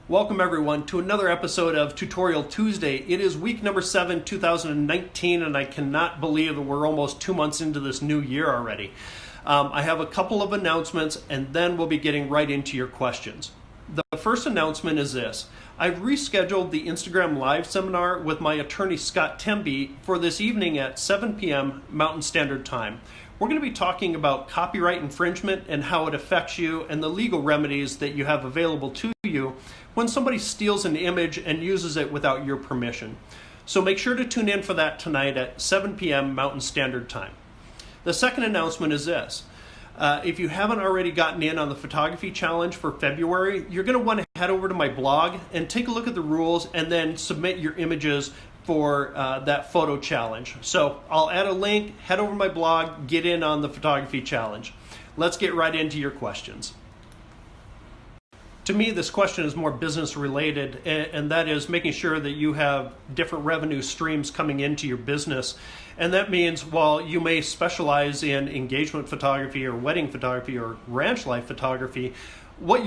Welcome everyone to another episode of Tutorial Tuesday. It is week number 7, 2019, and I cannot believe that we're almost 2 months into this new year already. I have a couple of announcements, and then we'll be getting right into your questions. The first announcement is this. I've rescheduled the Instagram Live seminar with my attorney Scott Temby for this evening at 7 p.m. Mountain Standard Time. We're going to be talking about copyright infringement and how it affects you and the legal remedies that you have available to you when somebody steals an image and uses it without your permission. So make sure to tune in for that tonight at 7 p.m. Mountain Standard Time. The second announcement is this. If you haven't already gotten in on the photography challenge for February, you're going to want to head over to my blog and take a look at the rules and then submit your images for that photo challenge. So I'll add a link, head over to my blog, get in on the photography challenge. Let's get right into your questions. To me, this question is more business related, and that is making sure that you have different revenue streams coming into your business. And that means while you may specialize in engagement photography or wedding photography or ranch life photography, what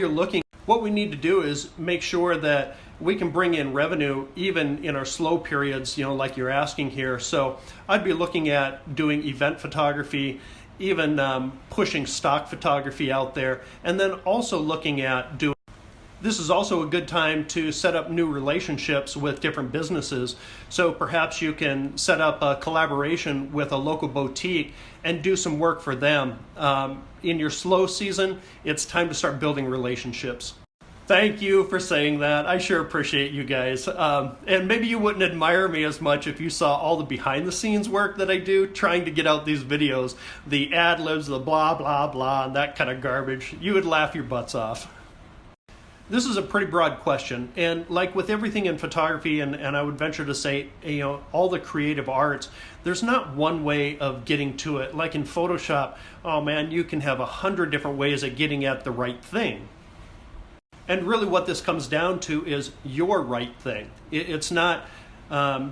we need to do is make sure that we can bring in revenue even in our slow periods, like you're asking here. So I'd be looking at doing event photography, even pushing stock photography out there, and then also looking at doing. This is also a good time to set up new relationships with different businesses. So perhaps you can set up a collaboration with a local boutique and do some work for them. In your slow season, it's time to start building relationships. Thank you for saying that. I sure appreciate you guys. And maybe you wouldn't admire me as much if you saw all the behind the scenes work that I do trying to get out these videos, the ad libs, the blah, blah, blah, and that kind of garbage. You would laugh your butts off. This is a pretty broad question, and like with everything in photography, and I would venture to say, all the creative arts, there's not one way of getting to it. Like in Photoshop, oh man, you can have 100 different ways of getting at the right thing. And really what this comes down to is your right thing. It's not,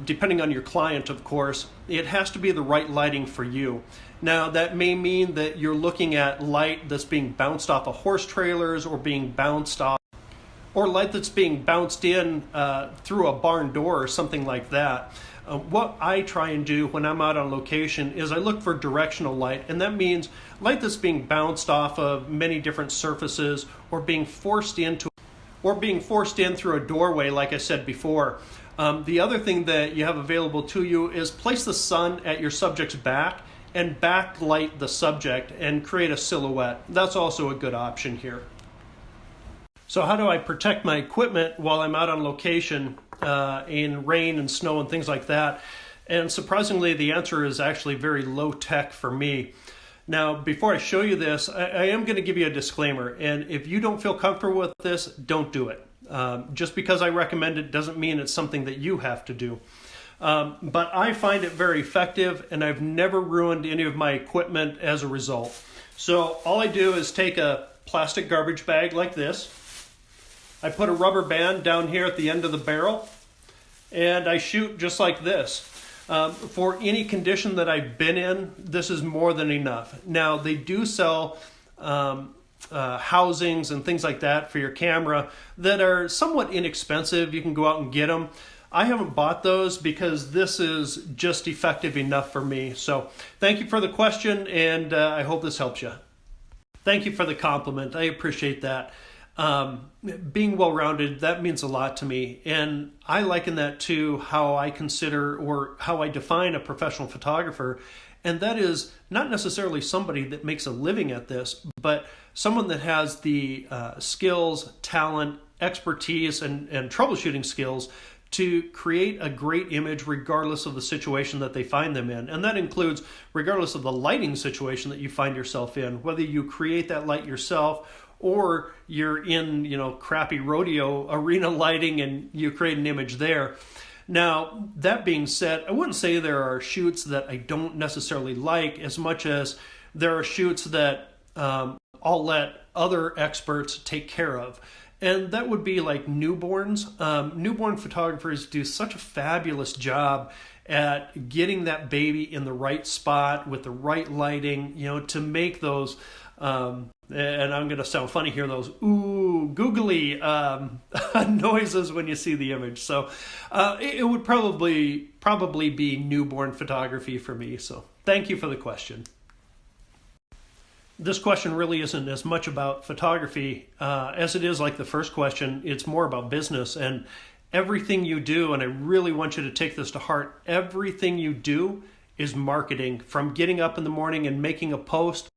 depending on your client, of course, it has to be the right lighting for you. Now, that may mean that you're looking at light that's being bounced off of horse trailers or being bounced off, or light that's being bounced in through a barn door or something like that. What I try and do when I'm out on location is I look for directional light, and that means light that's being bounced off of many different surfaces or being forced in through a doorway, like I said before. The other thing that you have available to you is place the sun at your subject's back and backlight the subject and create a silhouette. That's also a good option here. So how do I protect my equipment while I'm out on location in rain and snow and things like that? And surprisingly, the answer is actually very low tech for me. Now, before I show you this, I am going to give you a disclaimer. And if you don't feel comfortable with this, don't do it. Just because I recommend it doesn't mean it's something that you have to do. But I find it very effective, and I've never ruined any of my equipment as a result. So all I do is take a plastic garbage bag like this. I put a rubber band down here at the end of the barrel, and I shoot just like this. For any condition that I've been in, this is more than enough. Now, they do sell housings and things like that for your camera that are somewhat inexpensive. You can go out and get them. I haven't bought those because this is just effective enough for me. So thank you for the question, and I hope this helps you. Thank you for the compliment. I appreciate that. Being well-rounded, that means a lot to me. And I liken that to how I consider or how I define a professional photographer. And that is not necessarily somebody that makes a living at this, but someone that has the skills, talent, expertise, and troubleshooting skills to create a great image regardless of the situation that they find them in. And that includes regardless of the lighting situation that you find yourself in, whether you create that light yourself or you're in, crappy rodeo arena lighting and you create an image there. Now, that being said, I wouldn't say there are shoots that I don't necessarily like as much as there are shoots that I'll let other experts take care of. And that would be like newborns. Newborn photographers do such a fabulous job at getting that baby in the right spot with the right lighting, to make those and I'm going to sound funny here, those ooh, googly noises when you see the image. So it would probably be newborn photography for me. So thank you for the question. This question really isn't as much about photography as it is like the first question. It's more about business and everything you do, and I really want you to take this to heart. Everything you do is marketing, from getting up in the morning and making a post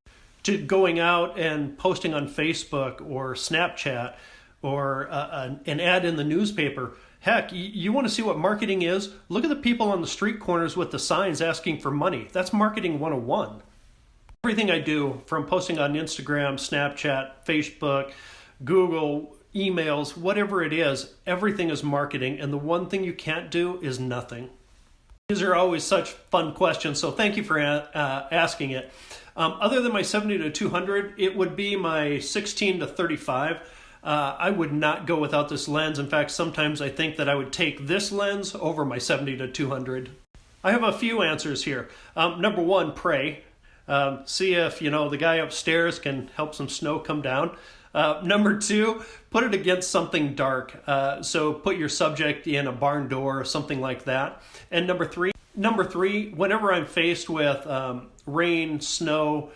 to going out and posting on Facebook or Snapchat or an ad in the newspaper. Heck, you want to see what marketing is? Look at the people on the street corners with the signs asking for money. That's marketing 101. Everything I do, from posting on Instagram, Snapchat, Facebook, Google, emails, whatever it is, everything is marketing, and the one thing you can't do is nothing. These are always such fun questions, so thank you for asking it. Other than my 70 to 200, it would be my 16 to 35. I would not go without this lens. In fact, sometimes I think that I would take this lens over my 70 to 200. I have a few answers here. Number one, pray. See if, the guy upstairs can help some snow come down. Number two, put it against something dark. So put your subject in a barn door or something like that. And number three, whenever I'm faced with rain, snow,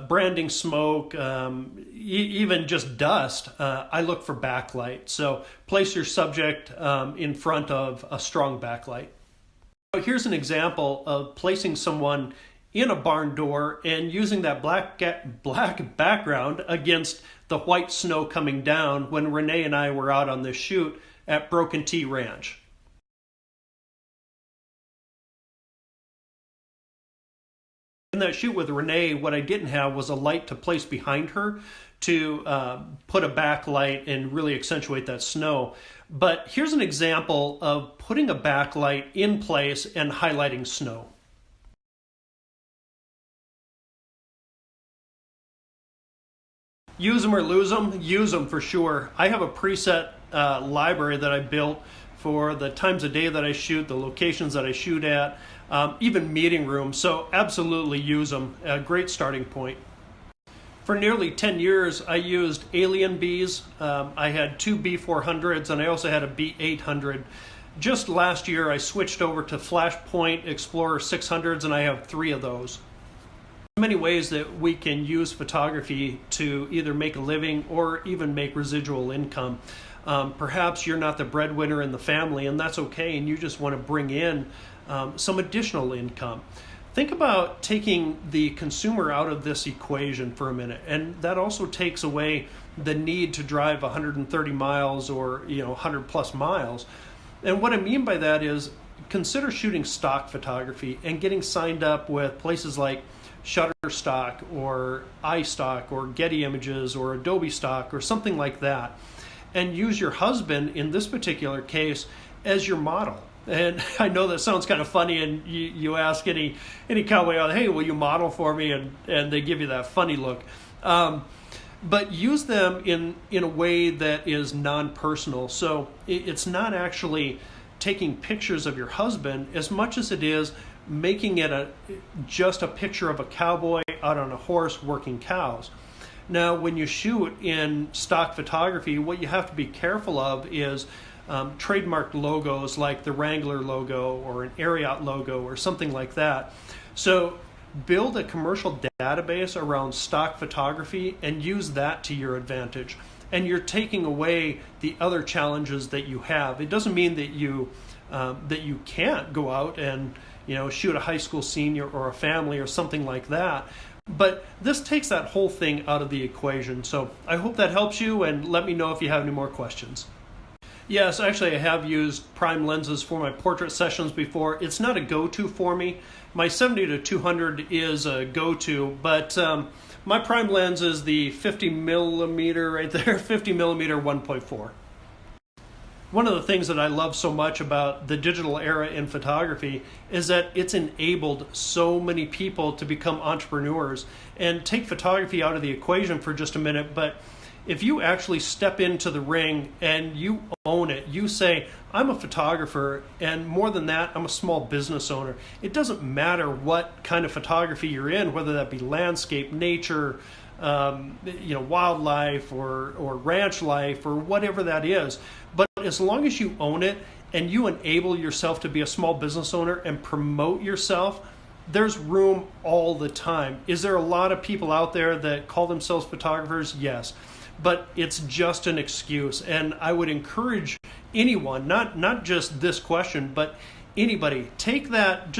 branding smoke, even just dust, I look for backlight. So place your subject in front of a strong backlight. Here's an example of placing someone in a barn door and using that black background against the white snow coming down when Renee and I were out on this shoot at Broken T Ranch. In that shoot with Renee, what I didn't have was a light to place behind her to put a backlight and really accentuate that snow. But here's an example of putting a backlight in place and highlighting snow. Use them or lose them? Use them for sure. I have a preset library that I built for the times of day that I shoot, the locations that I shoot at, even meeting rooms. So absolutely use them. A great starting point. For nearly 10 years, I used Alien Bs. I had two B400s and I also had a B800. Just last year, I switched over to Flashpoint Explorer 600s and I have 3 of those. Many ways that we can use photography to either make a living or even make residual income. Perhaps you're not the breadwinner in the family, and that's okay, and you just want to bring in some additional income. Think about taking the consumer out of this equation for a minute, and that also takes away the need to drive 130 miles or 100 plus miles. And what I mean by that is consider shooting stock photography and getting signed up with places like Shutterstock or iStock or Getty Images or Adobe Stock or something like that, and use your husband in this particular case as your model. And I know that sounds kind of funny, and you ask any cowboy out, hey, will you model for me? And they give you that funny look. But use them in a way that is non-personal. So it's not actually taking pictures of your husband as much as it is making it just a picture of a cowboy out on a horse working cows. Now, when you shoot in stock photography, what you have to be careful of is trademarked logos like the Wrangler logo or an Ariat logo or something like that. So build a commercial database around stock photography and use that to your advantage. And you're taking away the other challenges that you have. It doesn't mean that you can't go out and shoot a high school senior or a family or something like that. But this takes that whole thing out of the equation. So I hope that helps you, and let me know if you have any more questions. Yes, actually I have used prime lenses for my portrait sessions before. It's not a go-to for me. My 70 to 200 is a go-to, but my prime lens is the 50 millimeter right there, 50 millimeter 1.4. One of the things that I love so much about the digital era in photography is that it's enabled so many people to become entrepreneurs. And take photography out of the equation for just a minute, but if you actually step into the ring and you own it, you say, I'm a photographer, and more than that, I'm a small business owner. It doesn't matter what kind of photography you're in, whether that be landscape, nature, wildlife or ranch life or whatever that is. But as long as you own it and you enable yourself to be a small business owner and promote yourself, there's room all the time. Is there a lot of people out there that call themselves photographers? Yes. But it's just an excuse. And I would encourage anyone, not just this question, but anybody, take that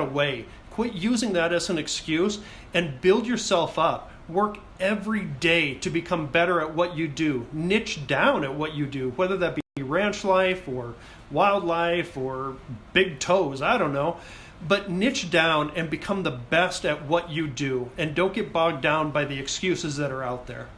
away. Quit using that as an excuse and build yourself up. Work every day to become better at what you do. Niche down at what you do, whether that be ranch life or wildlife or big toes, I don't know. But niche down and become the best at what you do, and don't get bogged down by the excuses that are out there.